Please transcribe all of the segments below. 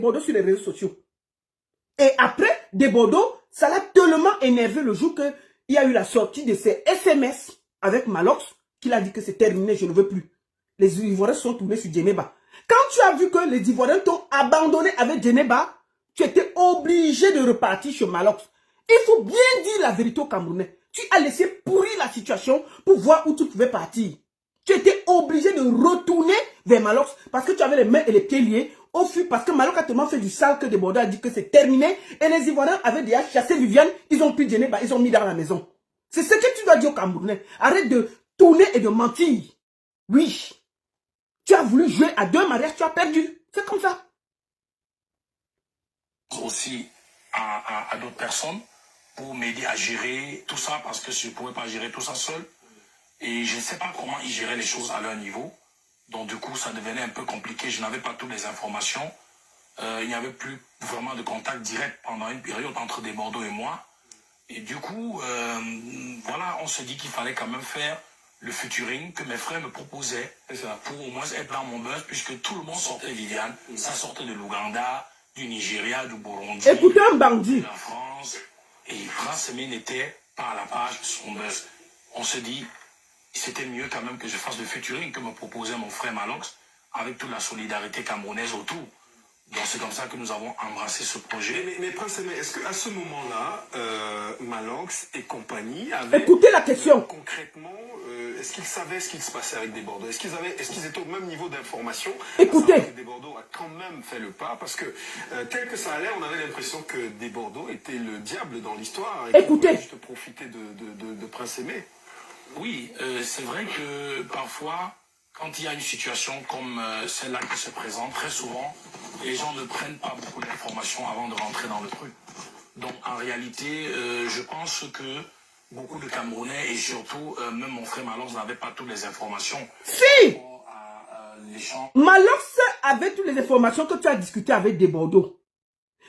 Bordeaux sur les réseaux sociaux. Et après, des Bordeaux, ça l'a tellement énervé le jour qu'il y a eu la sortie de ces SMS avec Malox, qu'il a dit que c'est terminé, je ne veux plus. Les Ivoiriens sont tournés sur Djeneba. Quand tu as vu que les Ivoiriens t'ont abandonné avec Djeneba, tu étais obligé de repartir chez Malox. Il faut bien dire la vérité aux Camerounais. Tu as laissé pourrir la situation pour voir où tu pouvais partir. Tu étais obligé de retourner vers Malox parce que tu avais les mains et les pieds liés au fur parce que Malox a tellement fait du sale que des Bordeaux a dit que c'est terminé et les Ivoiriens avaient déjà chassé Viviane, ils ont pris Djeneba, ils ont mis dans la maison. C'est ce que tu dois dire aux Camerounais. Arrête de tourner et de mentir. Oui. Tu as voulu jouer à 2 mariages, tu as perdu. C'est comme ça. Aussi à d'autres personnes pour m'aider à gérer tout ça parce que je ne pouvais pas gérer tout ça seul. Et je ne sais pas comment ils géraient les choses à leur niveau. Donc du coup, ça devenait un peu compliqué. Je n'avais pas toutes les informations. Il n'y avait plus vraiment de contact direct pendant une période entre des Bordeaux et moi. Et du coup, voilà, on se dit qu'il fallait quand même faire le featuring que mes frères me proposaient pour au moins être dans mon buzz, puisque tout le monde sortait de Viviane. Ça sortait de l'Ouganda, du Nigeria, du Burundi, écoutez un bandit. de la France. Et Prince Aimé n'était pas à la page de son buzz. On se dit, c'était mieux quand même que je fasse le featuring que me proposait mon frère Malox, avec toute la solidarité camerounaise autour. Donc c'est comme ça que nous avons embrassé ce projet. Mais Prince Aimé, est-ce qu'à ce moment-là, Malox et compagnie avaient... Écoutez la question. Concrètement, est-ce qu'ils savaient ce qui se passait avec des Bordeaux? Est-ce qu'ils étaient au même niveau d'information? Écoutez. Des Bordeaux a quand même fait le pas, parce que tel que ça allait, on avait l'impression que des Bordeaux était le diable dans l'histoire. Écoutez. Juste profiter de Prince Aimé. Oui, c'est vrai que parfois, quand il y a une situation comme celle-là qui se présente, très souvent, les gens ne prennent pas beaucoup d'informations avant de rentrer dans le truc. Donc en réalité, je pense que beaucoup de Camerounais et surtout même mon frère Malox n'avait pas toutes les informations. Si Malox avait toutes les informations que tu as discutées avec des Bordeaux.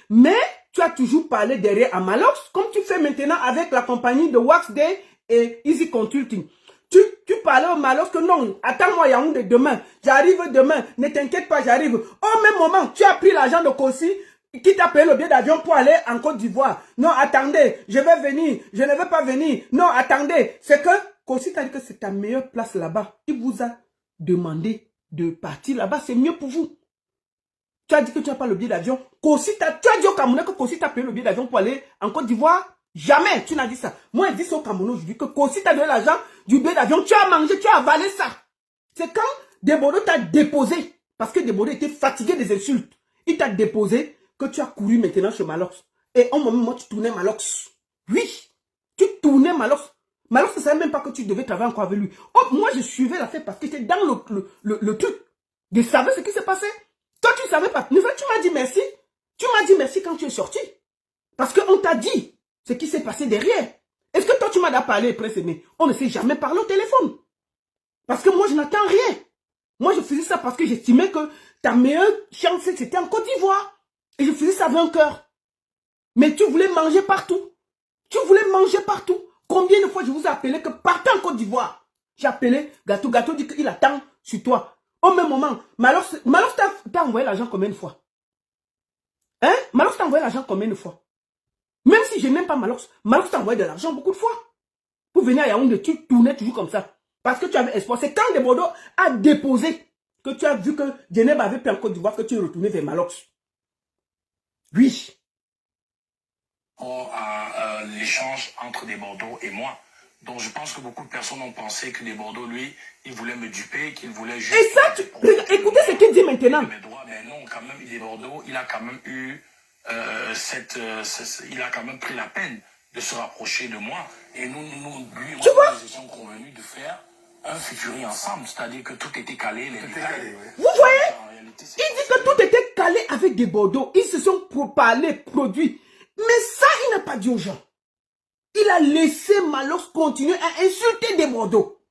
Mais tu as toujours parlé derrière à Malox, comme tu fais maintenant avec la compagnie de Wax Day et Easy Consulting. Tu parlais au Malox que non, attends-moi Yaoundé demain, j'arrive demain, ne t'inquiète pas, j'arrive. Au même moment, tu as pris l'argent de Kossi qui t'a payé le billet d'avion pour aller en Côte d'Ivoire. Non, attendez, je vais venir, je ne vais pas venir. Non, attendez, c'est que Kossi t'a dit que c'est ta meilleure place là-bas. Il vous a demandé de partir là-bas, c'est mieux pour vous. Tu as dit que tu n'as pas le billet d'avion. Tu as dit au Camerounais que Kossi t'a payé le billet d'avion pour aller en Côte d'Ivoire. Jamais tu n'as dit ça. Moi, je dis ça au Camerounais aujourd'hui que Kossi t'a donné l'argent du billet d'avion. Tu as mangé, tu as avalé ça. C'est quand Desbordeaux t'a déposé, parce que Desbordeaux était fatigué des insultes. Il t'a déposé que tu as couru maintenant chez Malox. Et au moment où tu tournais Malox. Oui, tu tournais Malox. Malox ne savait même pas que tu devais travailler encore avec lui. Oh, moi, je suivais l'affaire parce que j'étais dans le truc. Je savais ce qui s'est passé. Toi, tu ne savais pas. Tu m'as dit merci. Tu m'as dit merci quand tu es sorti. Parce qu'on t'a dit ce qui s'est passé derrière. Est-ce que toi, tu m'as parlé, Prince Aimé? On ne s'est jamais parlé au téléphone. Parce que moi, je n'attends rien. Moi, je faisais ça parce que j'estimais que ta meilleure chance, c'était en Côte d'Ivoire. Et je faisais ça avec un cœur. Mais tu voulais manger partout. Tu voulais manger partout. Combien de fois je vous ai appelé que partout en Côte d'Ivoire? J'ai appelé Gâteau. Gâteau dit qu'il attend sur toi. Au même moment, Malox t'a envoyé l'argent combien de fois? Hein? Malox t'a envoyé l'argent combien de fois? Même si je n'aime pas Malox, Malox t'a envoyé de l'argent beaucoup de fois. Pour venir à Yaoundé, tu tournais toujours comme ça. Parce que tu avais espoir. C'est quand Desbordeaux a déposé que tu as vu que Djeneba avait pris en Côte d'Ivoire que tu es retourné vers Malox. Oui. L'échange entre Desbordeaux et moi. Donc je pense que beaucoup de personnes ont pensé que Desbordeaux, lui, il voulait me duper, qu'il voulait juste... Et ça, écoutez ce qu'il dit maintenant. Mais non, quand même, Desbordeaux, il a quand même eu il a quand même pris la peine de se rapprocher de moi. Et nous étions convenus de faire un featuring ensemble. C'est-à-dire que tout était calé. Vous voyez? Il dit que tout était calé avec Desbordeaux. Ils se sont parlé, produits. Mais ça, il n'a pas dit aux gens. Il a laissé Malox continuer à insulter Desbordeaux.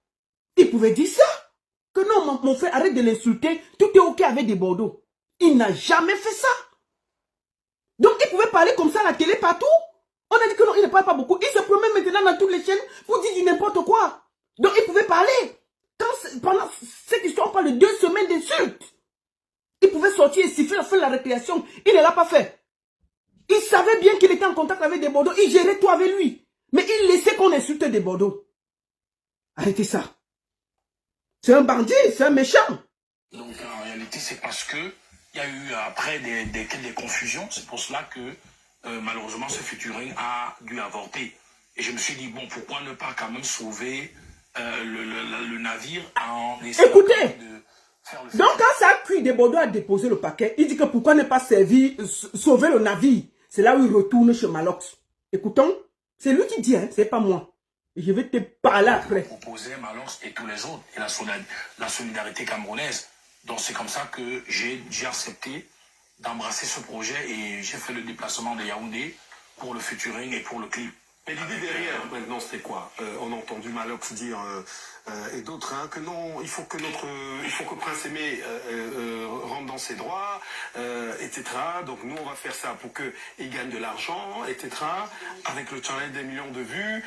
Il pouvait dire ça. Que non, mon frère, arrête de l'insulter. Tout est ok avec Desbordeaux. Il n'a jamais fait ça. Donc, il pouvait parler comme ça à la télé partout. On a dit que non, il ne parle pas beaucoup. Il se promène maintenant dans toutes les chaînes pour dire du n'importe quoi. Donc, il pouvait parler. Pendant cette histoire, on parle de 2 semaines d'insultes. Il pouvait sortir et siffler, faire la récréation. Il ne l'a pas fait. Il savait bien qu'il était en contact avec des Bordeaux. Il gérait tout avec lui. Mais il laissait qu'on insulte des Bordeaux. Arrêtez ça. C'est un bandit, c'est un méchant. Donc en réalité, c'est parce que il y a eu après des confusions. C'est pour cela que malheureusement ce featuring a dû avorter. Et je me suis dit, bon, pourquoi ne pas quand même sauver le navire en essayant Écoutez, de faire le donc quand ça a cuit, des Bordeaux a déposé le paquet, il dit que pourquoi ne pas sauver le navire. C'est là où il retourne chez Malox. Écoutons, c'est lui qui dit, hein, c'est pas moi. Et je vais te parler après. proposer Malox et tous les autres, et la solidarité camerounaise. Donc c'est comme ça que j'ai accepté d'embrasser ce projet et j'ai fait le déplacement de Yaoundé pour le featuring et pour le clip. Mais l'idée derrière, maintenant, c'était quoi? On a entendu Malox dire, et d'autres, hein, que non, il faut que Prince Aimé rentre dans ses droits, etc. Donc nous, on va faire ça pour qu'il gagne de l'argent, etc. Avec le challenge des millions de vues.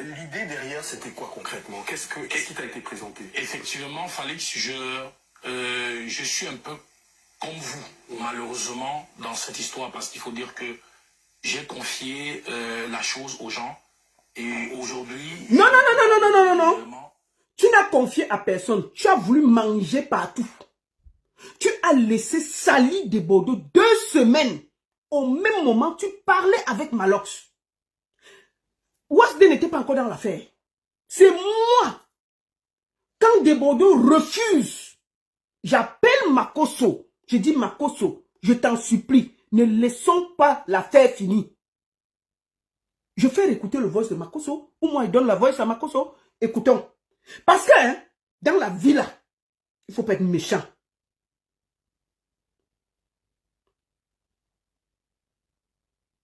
L'idée derrière, c'était quoi concrètement? Qu'est-ce qui t'a été présenté? Effectivement, Félix, je suis un peu comme vous, malheureusement, dans cette histoire, parce qu'il faut dire que j'ai confié la chose aux gens et aujourd'hui... Non, non, non, non, non, non, non, non. Tu n'as confié à personne. Tu as voulu manger partout. Tu as laissé salir des Bordeaux 2 semaines. Au même moment, tu parlais avec Malox. Wasde n'était pas encore dans l'affaire. C'est moi. Quand des Bordeaux refusent, j'appelle Makosso. Je dis Makosso, je t'en supplie, ne laissons pas l'affaire finie. Je fais écouter le voice de Makosso, ou moi il donne la voix à Makosso. Écoutons. Parce que hein, dans la vie là, il ne faut pas être méchant.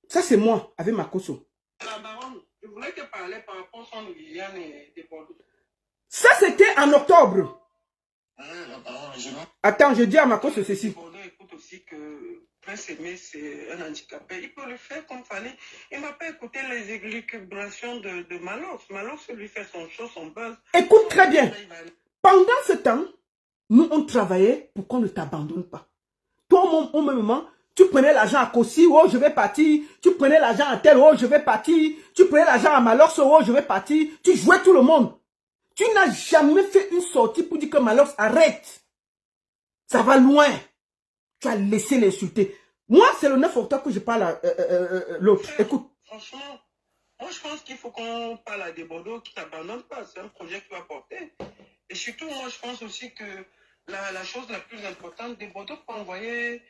Ça c'est moi avec Makosso. La baronne, je voulais te parler par rapport au son de Viviane et des Bordeaux. Ça c'était en octobre. La baronne, je Attends, je dis à Makosso ceci. Bordeaux écoute aussi que Prince Aimé c'est un handicapé. Il peut le faire comme fallait. Il m'a pas écouté les élucubrations de Malox. Malox lui fait son show, son buzz. Écoute très bien. Pendant ce temps, nous on travaillait pour qu'on ne t'abandonne pas. Toi au même moment, tu prenais l'argent à Kossi, oh je vais partir. Tu prenais l'argent à tel, oh je vais partir. Tu prenais l'argent à Malox, oh je vais partir. Tu jouais tout le monde. Tu n'as jamais fait une sortie pour dire que Malox arrête. Ça va loin. Tu as laissé l'insulter. Moi, c'est le 9 octobre que je parle à l'autre. Écoute. Franchement, moi je pense qu'il faut qu'on parle à des Bordeaux qui ne t'abandonnent pas. C'est un projet qui va porter. Et surtout, moi je pense aussi que la chose la plus importante, des Bordeaux pour envoyer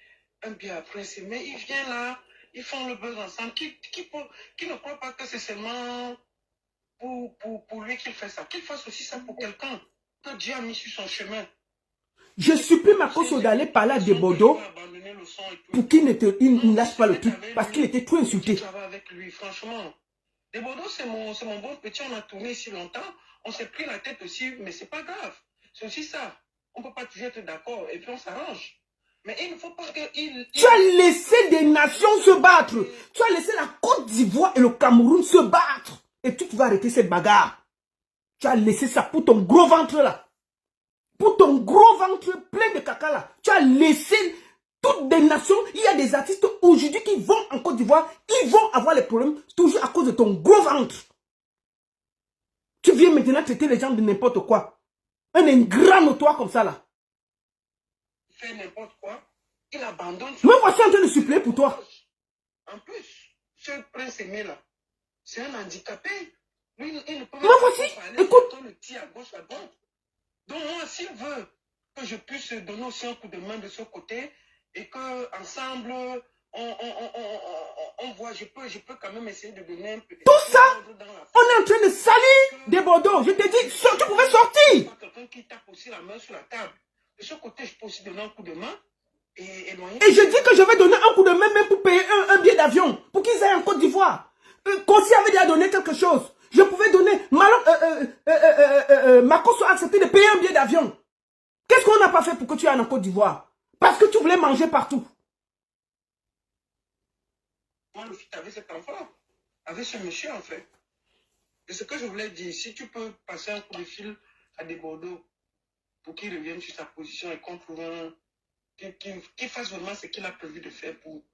un billet après, mais ils viennent là, ils font le buzz ensemble. Qui ne croit pas que c'est seulement pour lui qu'il fait ça. Qu'il fasse aussi ça pour quelqu'un que Dieu a mis sur son chemin. Je supplie Makosso d'aller parler à des Bordeaux pour qu'il ne lâche pas le truc parce qu'il était trop insulté. Avec lui, franchement. Des Bordeaux, c'est mon bon petit. On a tourné ici longtemps. On s'est pris la tête aussi, mais c'est pas grave. C'est aussi ça. On peut pas toujours être d'accord et puis on s'arrange. Mais il ne faut pas qu'il... Tu as laissé des nations se battre. Tu as laissé la Côte d'Ivoire et le Cameroun se battre. Et tu vas arrêter cette bagarre. Tu as laissé ça pour ton gros ventre là. Pour ton gros ventre plein de caca là. Tu as laissé toutes des nations. Il y a des artistes aujourd'hui qui vont en Côte d'Ivoire. Ils vont avoir les problèmes toujours à cause de ton gros ventre. Tu viens maintenant traiter les gens de n'importe quoi. Un ingrat notoire comme ça là. Il fait n'importe quoi. Il abandonne. Me voici en train de suppléer pour toi. En plus, ce Prince Aimé là, c'est un handicapé. Lui, il ne peut Me voici. Écoute. On le tire à gauche, à droite. Donc moi, s'il veut que je puisse donner aussi un coup de main de ce côté et que ensemble on voit, je peux quand même essayer de donner un peu de... Tout ça, on est en train de salir des Bordeaux. Je te dis, tu pouvais sortir. Quelqu'un qui tape aussi la main sur la table. De ce côté, je peux aussi donner un coup de main. Et je dis que je vais donner un coup de main même pour payer un billet d'avion. Pour qu'ils aillent en Côte d'Ivoire. Kossi avait déjà donné quelque chose. Je pouvais donner... Makosso a accepté de payer un billet d'avion. Qu'est-ce qu'on n'a pas fait pour que tu ailles en Côte d'Ivoire? Parce que tu voulais manger partout. Moi, le fit avec cet enfant, avec ce monsieur en fait. Et ce que je voulais dire, si tu peux passer un coup de fil à des Bordeaux pour qu'il revienne sur sa position et qu'on trouve qu'il fasse vraiment ce qu'il a prévu de faire pour